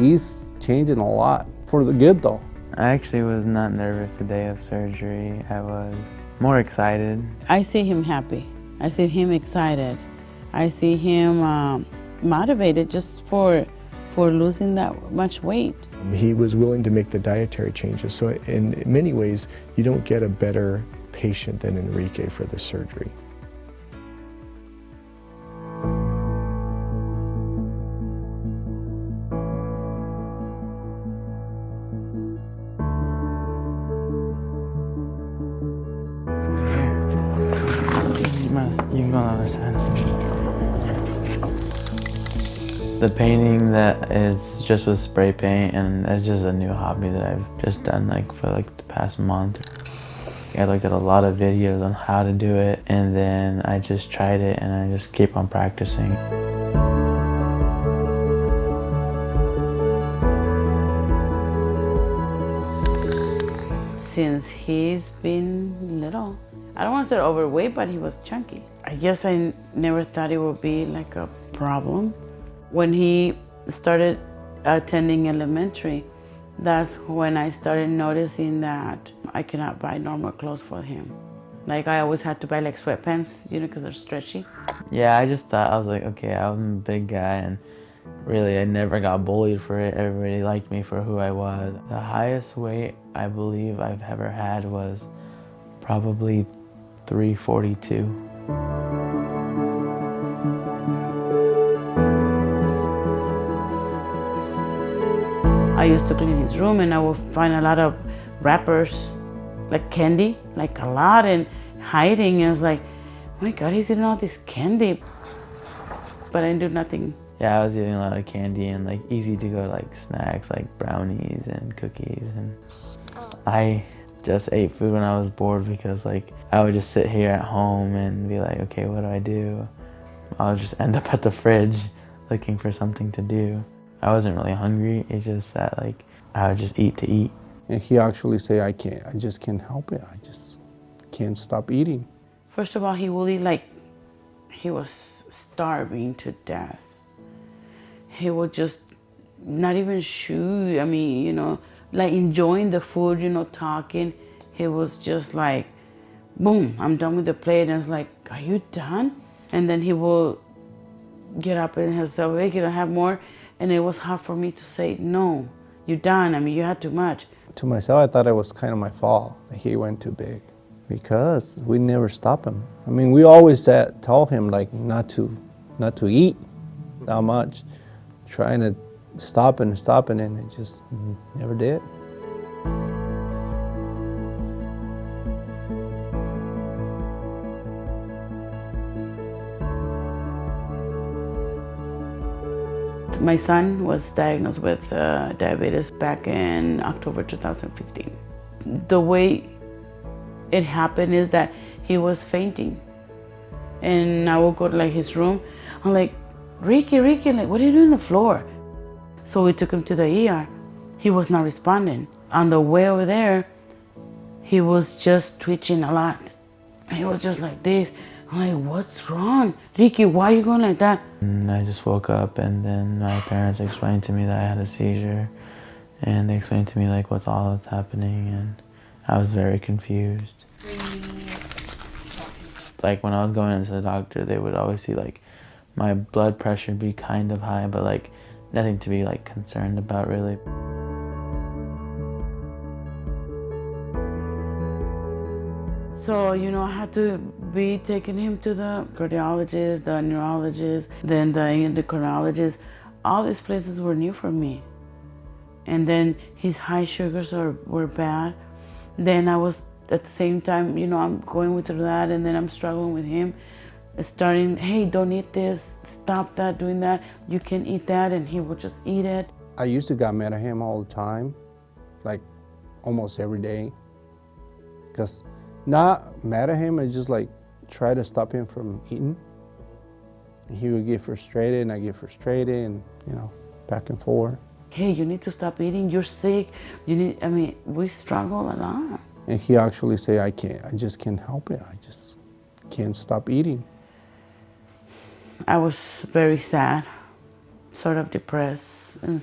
he's changing a lot for the good though. I actually was not nervous the day of surgery. I was more excited. I see him happy. I see him excited. I see him motivated just for losing that much weight. He was willing to make the dietary changes, so in many ways you don't get a better patient than Enrique for this surgery. You can go on the other side. The painting that is just with spray paint, and it's just a new hobby that I've just done for the past month. I looked at a lot of videos on how to do it, and then I just tried it and I just keep on practicing. Since he's been little, I don't want to say overweight, but he was chunky. I guess I never thought it would be like a problem. When he started attending elementary, that's when I started noticing that I cannot buy normal clothes for him. Like I always had to buy like sweatpants, because they're stretchy. Yeah, I just thought, I was like, okay, I'm a big guy, and really I never got bullied for it. Everybody liked me for who I was. The highest weight I believe I've ever had was probably 342. I used to clean his room and I would find a lot of wrappers, like candy, like a lot, and hiding. And I was like, oh my God, he's eating all this candy. But I didn't do nothing. Yeah, I was eating a lot of candy and easy to go snacks like brownies and cookies. And I just ate food when I was bored because I would just sit here at home and be like, okay, what do I do? I'll just end up at the fridge looking for something to do. I wasn't really hungry, it's just that I would just eat to eat. And he actually say, I just can't help it. I just can't stop eating. First of all, he will eat like he was starving to death. He would just not even chew, enjoying the food, talking. He was just like, boom, I'm done with the plate. And I was like, are you done? And then he will get up and he'll say, hey, can I have more? And it was hard for me to say, no, you're done. You had too much. To myself, I thought it was kind of my fault that he went too big because we never stopped him. We always tell him not to eat that much, trying to stop and it just never did. My son was diagnosed with diabetes back in October 2015. The way it happened is that he was fainting. And I would go to his room. I'm like, Ricky, what are you doing on the floor? So we took him to the ER. He was not responding. On the way over there, he was just twitching a lot. He was just like this. I'm like, what's wrong? Ricky, why are you going like that? And I just woke up and then my parents explained to me that I had a seizure, and they explained to me what's all that's happening, and I was very confused. When I was going into the doctor, they would always see my blood pressure be kind of high, but nothing to be concerned about really. So, I had to be taking him to the cardiologist, the neurologist, then the endocrinologist. All these places were new for me. And then his high sugars were bad. Then I was, at the same time, I'm going through that, and then I'm struggling with him. Starting, hey, don't eat this, stop that, doing that. You can eat that, and he would just eat it. I used to get mad at him all the time, almost every day. Because not mad at him, I just try to stop him from eating. He would get frustrated and I get frustrated, and back and forth. Hey, you need to stop eating, you're sick. We struggle a lot. And he actually say, I just can't help it. I just can't stop eating. I was very sad, sort of depressed, and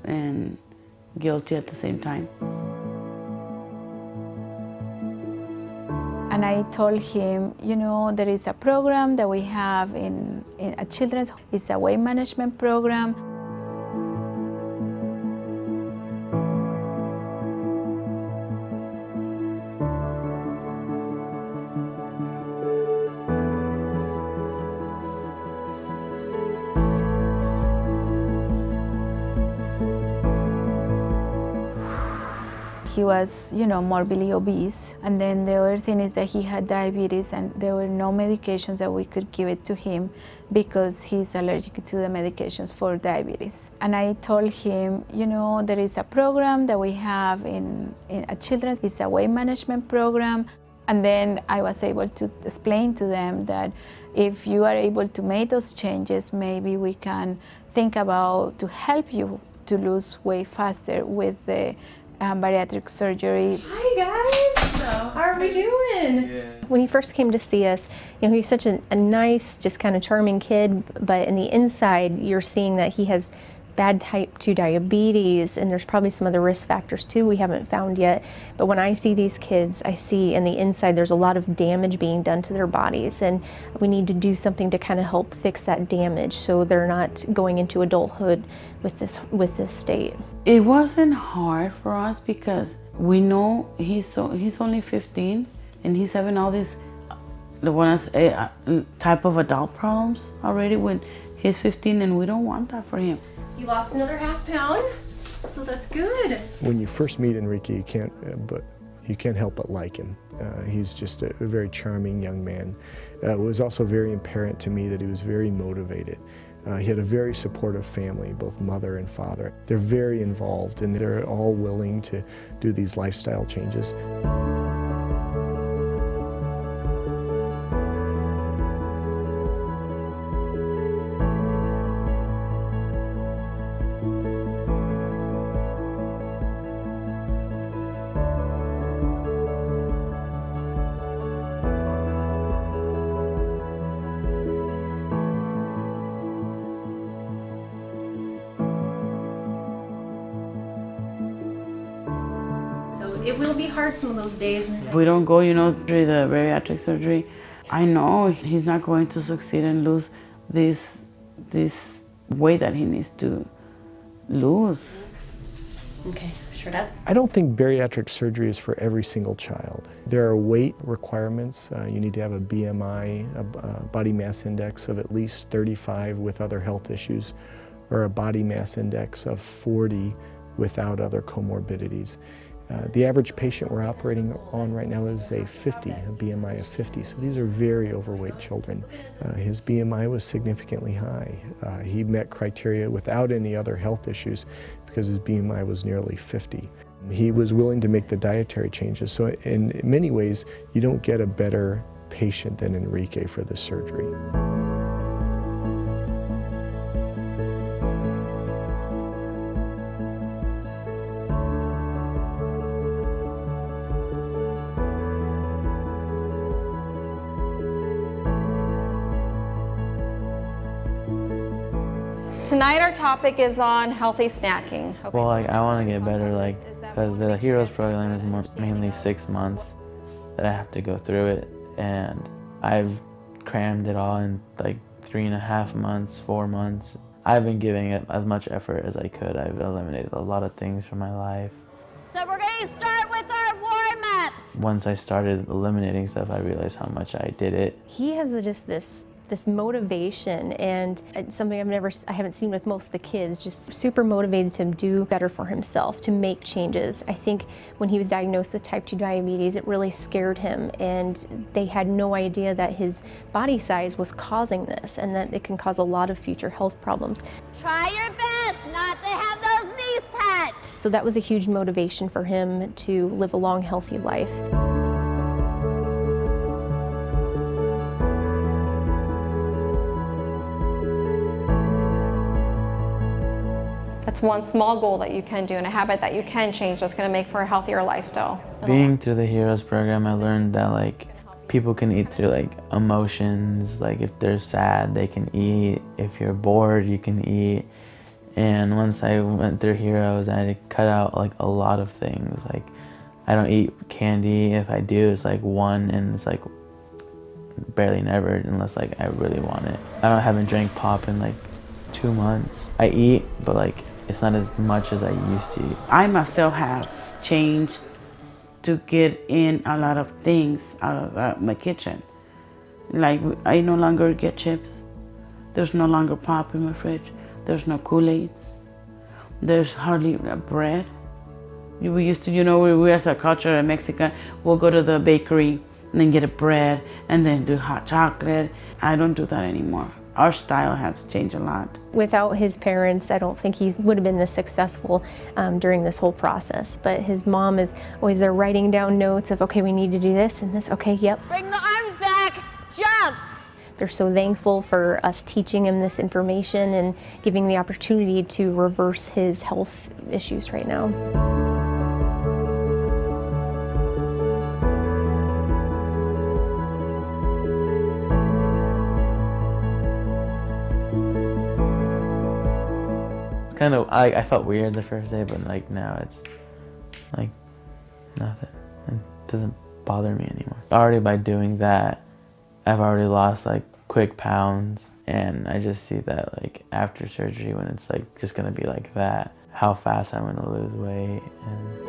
and guilty at the same time. And I told him, you know, there is a program that we have at Children's. It's a weight management program. He was, you know, morbidly obese. And then the other thing is that he had diabetes, and there were no medications that we could give it to him because he's allergic to the medications for diabetes. And I told him, you know, there is a program that we have at Children's. It's a weight management program. And then I was able to explain to them that if you are able to make those changes, maybe we can think about to help you to lose weight faster with the bariatric surgery. Hi guys! How are we doing? Yeah. When he first came to see us, you know, he's such a nice, just kind of charming kid, but in the inside, you're seeing that he has bad type 2 diabetes, and there's probably some other risk factors too we haven't found yet. But when I see these kids, I see in the inside there's a lot of damage being done to their bodies, and we need to do something to kind of help fix that damage so they're not going into adulthood with this state. It wasn't hard for us because we know he's only 15 and he's having all these type of adult problems already when he's 15, and we don't want that for him. You lost another half pound, so that's good. When you first meet Enrique, you can't help but like him. He's just a very charming young man. It was also very apparent to me that he was very motivated. He had a very supportive family, both mother and father. They're very involved, and they're all willing to do these lifestyle changes. It will be hard some of those days. If we don't go, you know, through the bariatric surgery, I know he's not going to succeed and lose this weight that he needs to lose. Okay, sure that. I don't think bariatric surgery is for every single child. There are weight requirements. You need to have a BMI, a body mass index of at least 35 with other health issues, or a body mass index of 40 without other comorbidities. The average patient we're operating on right now is a 50, a BMI of 50, so these are very overweight children. His BMI was significantly high. He met criteria without any other health issues because his BMI was nearly 50. He was willing to make the dietary changes, so in many ways you don't get a better patient than Enrique for this surgery. Tonight our topic is on healthy snacking. Okay, Well, like, I want to get better, like, because the Heroes program is mainly 6 months that I have to go through it, and I've crammed it all in like 3.5 months, 4 months. I've been giving it as much effort as I could. I've eliminated a lot of things from my life. So we're going to start with our warm-up. Once I started eliminating stuff, I realized how much I did it. He has just this motivation, and it's something I haven't seen with most of the kids, just super motivated to do better for himself, to make changes. I think when he was diagnosed with type 2 diabetes, it really scared him, and they had no idea that his body size was causing this, and that it can cause a lot of future health problems. Try your best not to have those knees touch. So that was a huge motivation for him to live a long, healthy life. That's one small goal that you can do and a habit that you can change that's going to make for a healthier lifestyle. Being through the Heroes program, I learned that like people can eat through like emotions. Like if they're sad, they can eat. If you're bored, you can eat. And once I went through Heroes, I had to cut out like a lot of things. Like, I don't eat candy. If I do, it's like one, and it's like barely never unless like I really want it. I haven't drank pop in like 2 months. I eat, but like it's not as much as I used to eat. I myself have changed to get in a lot of things out of my kitchen. Like, I no longer get chips. There's no longer pop in my fridge. There's no Kool-Aid. There's hardly bread. We used to, you know, we as a culture, a Mexican, we'll go to the bakery and then get a bread and then do hot chocolate. I don't do that anymore. Our style has changed a lot. Without his parents, I don't think he would have been this successful during this whole process. But his mom is always there writing down notes of, okay, we need to do this and this. Okay, yep. Bring the arms back. Jump. They're so thankful for us teaching him this information and giving the opportunity to reverse his health issues right now. Kind of, I felt weird the first day, but like now it's like nothing. It doesn't bother me anymore. Already by doing that, I've already lost like quick pounds, and I just see that like after surgery, when it's like just gonna be like that, how fast I'm gonna lose weight. And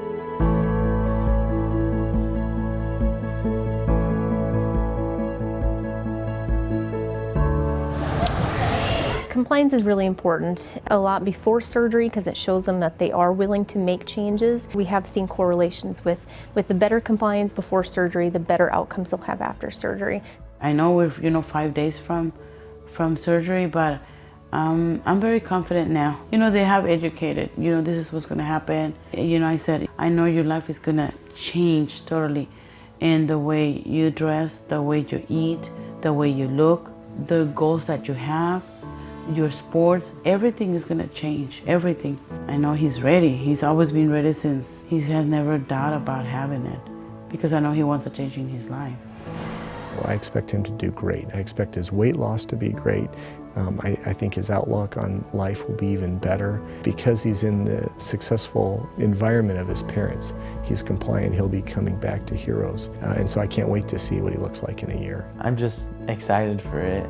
compliance is really important a lot before surgery because it shows them that they are willing to make changes. We have seen correlations with the better compliance before surgery, the better outcomes they'll have after surgery. I know we're 5 days from surgery, but I'm very confident now. They have educated, this is what's gonna happen. I said, I know your life is gonna change totally in the way you dress, the way you eat, the way you look, the goals that you have, your sports, everything is gonna change, everything. I know he's ready. He's always been ready since. He has never doubt about having it because I know he wants to change in his life. Well, I expect him to do great. I expect his weight loss to be great. I think his outlook on life will be even better because he's in the successful environment of his parents. He's compliant, he'll be coming back to Heroes. And so I can't wait to see what he looks like in a year. I'm just excited for it.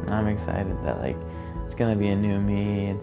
I'm excited that like it's gonna be a new me.